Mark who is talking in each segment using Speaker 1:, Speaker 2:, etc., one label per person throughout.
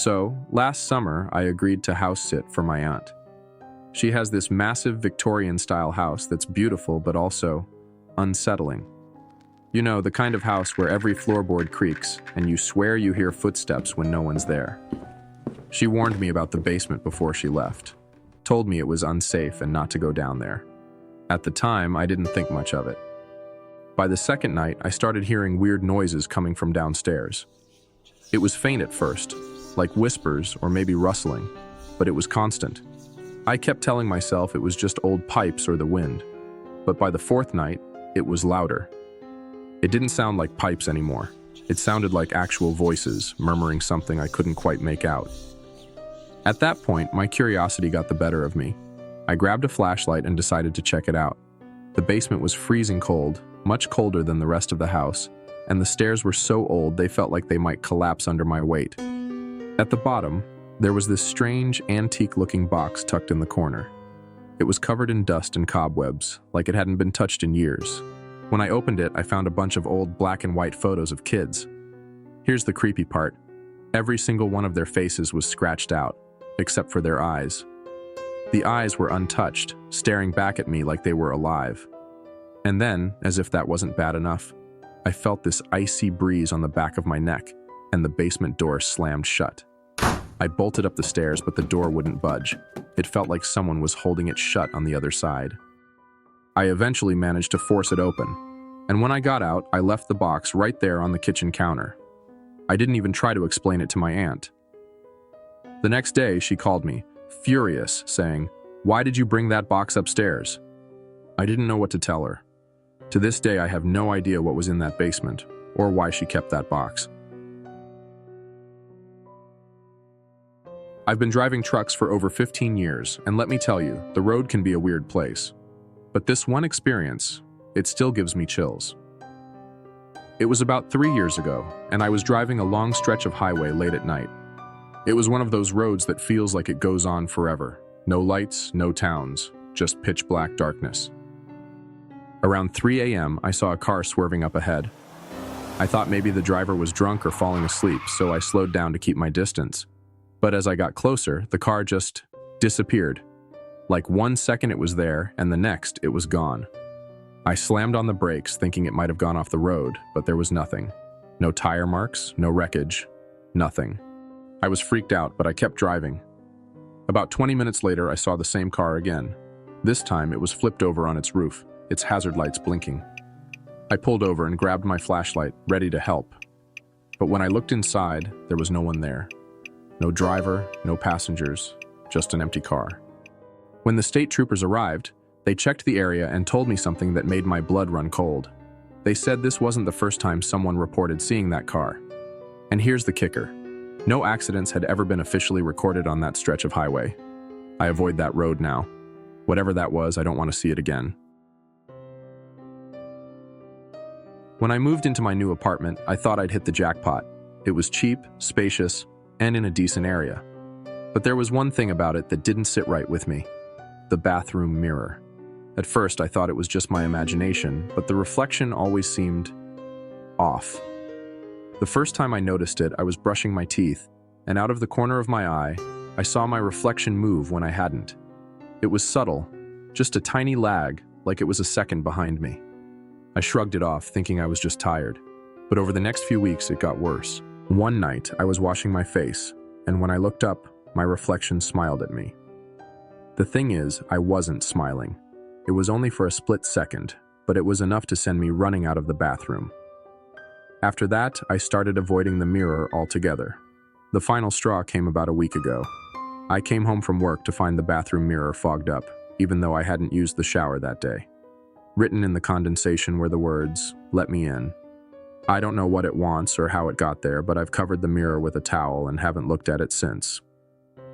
Speaker 1: So, last summer, I agreed to house sit for my aunt. She has this massive Victorian-style house that's beautiful but also unsettling. You know, the kind of house where every floorboard creaks and you swear you hear footsteps when no one's there. She warned me about the basement before she left, told me it was unsafe and not to go down there. At the time, I didn't think much of it. By the second night, I started hearing weird noises coming from downstairs. It was faint at first, like whispers or maybe rustling, but it was constant. I kept telling myself it was just old pipes or the wind, but by the fourth night, it was louder. It didn't sound like pipes anymore. It sounded like actual voices, murmuring something I couldn't quite make out. At that point, my curiosity got the better of me. I grabbed a flashlight and decided to check it out. The basement was freezing cold, much colder than the rest of the house, and the stairs were so old they felt like they might collapse under my weight. At the bottom, there was this strange, antique-looking box tucked in the corner. It was covered in dust and cobwebs, like it hadn't been touched in years. When I opened it, I found a bunch of old black and white photos of kids. Here's the creepy part. Every single one of their faces was scratched out, except for their eyes. The eyes were untouched, staring back at me like they were alive. And then, as if that wasn't bad enough, I felt this icy breeze on the back of my neck, and the basement door slammed shut. I bolted up the stairs, but the door wouldn't budge. It felt like someone was holding it shut on the other side. I eventually managed to force it open, and when I got out, I left the box right there on the kitchen counter. I didn't even try to explain it to my aunt. The next day, she called me, furious, saying, "Why did you bring that box upstairs?" I didn't know what to tell her. To this day, I have no idea what was in that basement, or why she kept that box. I've been driving trucks for over 15 years, and let me tell you, the road can be a weird place. But this one experience, it still gives me chills. It was about 3 years ago, and I was driving a long stretch of highway late at night. It was one of those roads that feels like it goes on forever. No lights, no towns, just pitch black darkness. Around 3 a.m., I saw a car swerving up ahead. I thought maybe the driver was drunk or falling asleep, so I slowed down to keep my distance. But as I got closer, the car just disappeared. Like 1 second it was there, and the next it was gone. I slammed on the brakes, thinking it might have gone off the road, but there was nothing. No tire marks, no wreckage, nothing. I was freaked out, but I kept driving. About 20 minutes later, I saw the same car again. This time, it was flipped over on its roof, its hazard lights blinking. I pulled over and grabbed my flashlight, ready to help. But when I looked inside, there was no one there. No driver, no passengers, just an empty car. When the state troopers arrived, they checked the area and told me something that made my blood run cold. They said this wasn't the first time someone reported seeing that car. And here's the kicker. No accidents had ever been officially recorded on that stretch of highway. I avoid that road now. Whatever that was, I don't want to see it again. When I moved into my new apartment, I thought I'd hit the jackpot. It was cheap, spacious, and in a decent area. But there was one thing about it that didn't sit right with me. The bathroom mirror. At first, I thought it was just my imagination, but the reflection always seemed off. The first time I noticed it, I was brushing my teeth, and out of the corner of my eye, I saw my reflection move when I hadn't. It was subtle, just a tiny lag, like it was a second behind me. I shrugged it off, thinking I was just tired. But over the next few weeks, it got worse. One night, I was washing my face, and when I looked up, my reflection smiled at me. The thing is, I wasn't smiling. It was only for a split second, but it was enough to send me running out of the bathroom. After that, I started avoiding the mirror altogether. The final straw came about a week ago. I came home from work to find the bathroom mirror fogged up, even though I hadn't used the shower that day. Written in the condensation were the words, "Let me in." I don't know what it wants or how it got there, but I've covered the mirror with a towel and haven't looked at it since.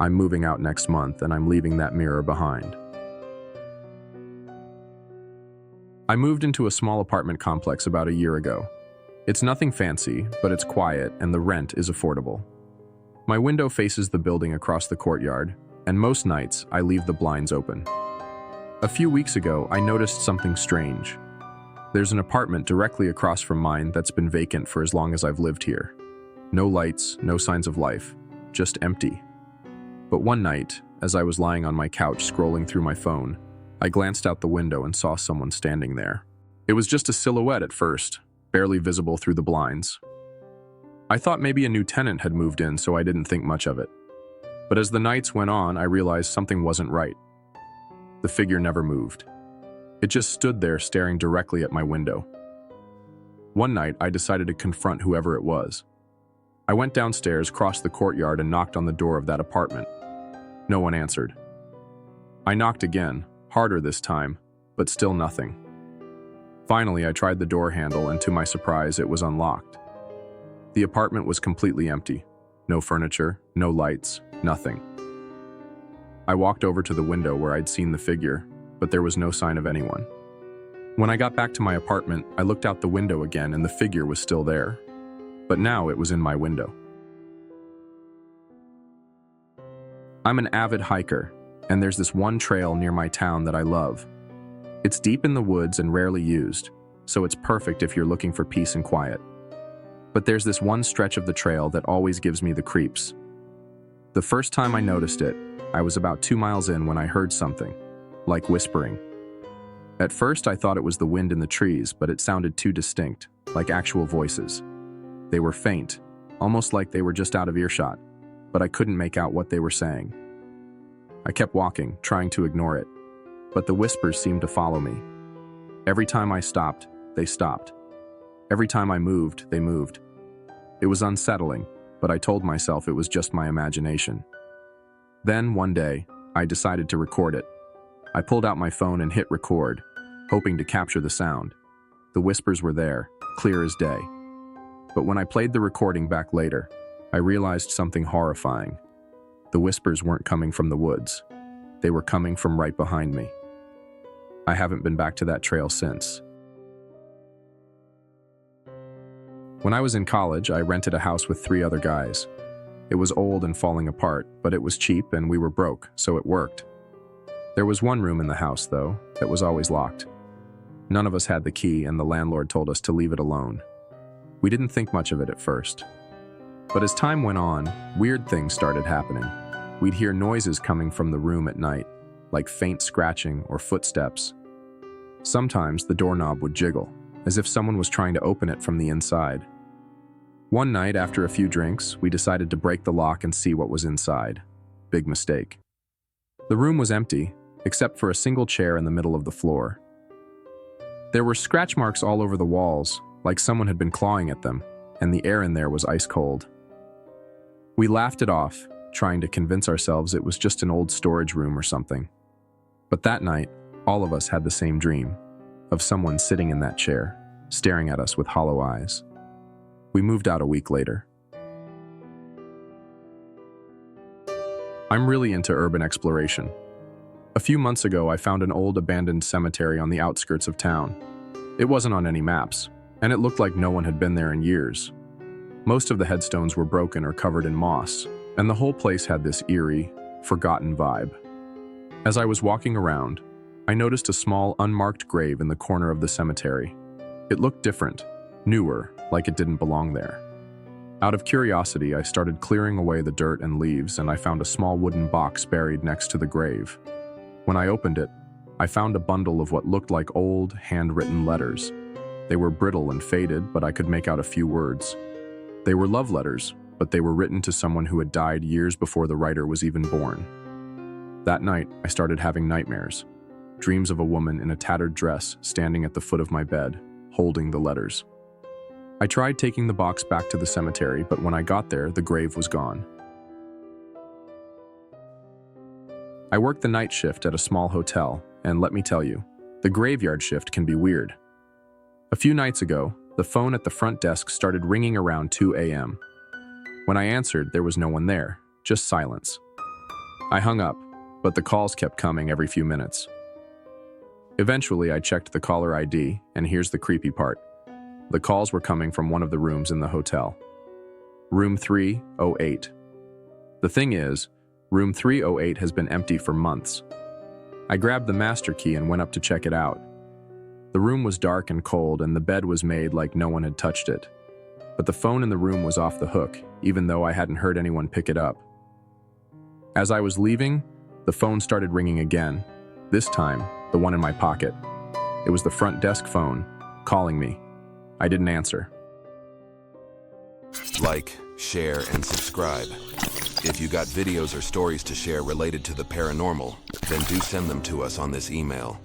Speaker 1: I'm moving out next month, and I'm leaving that mirror behind. I moved into a small apartment complex about a year ago. It's nothing fancy, but it's quiet and the rent is affordable. My window faces the building across the courtyard, and most nights I leave the blinds open. A few weeks ago, I noticed something strange. There's an apartment directly across from mine that's been vacant for as long as I've lived here. No lights, no signs of life, just empty. But one night, as I was lying on my couch scrolling through my phone, I glanced out the window and saw someone standing there. It was just a silhouette at first, barely visible through the blinds. I thought maybe a new tenant had moved in, so I didn't think much of it. But as the nights went on, I realized something wasn't right. The figure never moved. It just stood there staring directly at my window. One night, I decided to confront whoever it was. I went downstairs, crossed the courtyard, and knocked on the door of that apartment. No one answered. I knocked again, harder this time, but still nothing. Finally, I tried the door handle, and to my surprise, it was unlocked. The apartment was completely empty. No furniture, no lights, nothing. I walked over to the window where I'd seen the figure, but there was no sign of anyone. When I got back to my apartment, I looked out the window again and the figure was still there. But now it was in my window. I'm an avid hiker, and there's this one trail near my town that I love. It's deep in the woods and rarely used, so it's perfect if you're looking for peace and quiet. But there's this one stretch of the trail that always gives me the creeps. The first time I noticed it, I was about 2 miles in when I heard something, like whispering. At first I thought it was the wind in the trees, but it sounded too distinct, like actual voices. They were faint, almost like they were just out of earshot, but I couldn't make out what they were saying. I kept walking, trying to ignore it, but the whispers seemed to follow me. Every time I stopped, they stopped. Every time I moved, they moved. It was unsettling, but I told myself it was just my imagination. Then, one day, I decided to record it. I pulled out my phone and hit record, hoping to capture the sound. The whispers were there, clear as day. But when I played the recording back later, I realized something horrifying. The whispers weren't coming from the woods. They were coming from right behind me. I haven't been back to that trail since. When I was in college, I rented a house with 3 other guys. It was old and falling apart, but it was cheap and we were broke, so it worked. There was one room in the house, though, that was always locked. None of us had the key, and the landlord told us to leave it alone. We didn't think much of it at first. But as time went on, weird things started happening. We'd hear noises coming from the room at night, like faint scratching or footsteps. Sometimes the doorknob would jiggle, as if someone was trying to open it from the inside. One night, after a few drinks, we decided to break the lock and see what was inside. Big mistake. The room was empty, except for a single chair in the middle of the floor. There were scratch marks all over the walls, like someone had been clawing at them, and the air in there was ice cold. We laughed it off, trying to convince ourselves it was just an old storage room or something. But that night, all of us had the same dream, of someone sitting in that chair, staring at us with hollow eyes. We moved out a week later. I'm really into urban exploration. A few months ago, I found an old abandoned cemetery on the outskirts of town. It wasn't on any maps, and it looked like no one had been there in years. Most of the headstones were broken or covered in moss, and the whole place had this eerie, forgotten vibe. As I was walking around, I noticed a small, unmarked grave in the corner of the cemetery. It looked different, newer, like it didn't belong there. Out of curiosity, I started clearing away the dirt and leaves, and I found a small wooden box buried next to the grave. When I opened it, I found a bundle of what looked like old, handwritten letters. They were brittle and faded, but I could make out a few words. They were love letters, but they were written to someone who had died years before the writer was even born. That night, I started having nightmares. Dreams of a woman in a tattered dress standing at the foot of my bed, holding the letters. I tried taking the box back to the cemetery, but when I got there, the grave was gone. I worked the night shift at a small hotel, and let me tell you, the graveyard shift can be weird. A few nights ago, the phone at the front desk started ringing around 2 a.m. When I answered, there was no one there, just silence. I hung up, but the calls kept coming every few minutes. Eventually, I checked the caller ID, and here's the creepy part. The calls were coming from one of the rooms in the hotel. Room 308. The thing is, room 308 has been empty for months. I grabbed the master key and went up to check it out. The room was dark and cold, and the bed was made like no one had touched it. But the phone in the room was off the hook, even though I hadn't heard anyone pick it up. As I was leaving, the phone started ringing again, this time the one in my pocket. It was the front desk phone, calling me. I didn't answer.
Speaker 2: Like, share, and subscribe. If you got videos or stories to share related to the paranormal, then do send them to us on this email.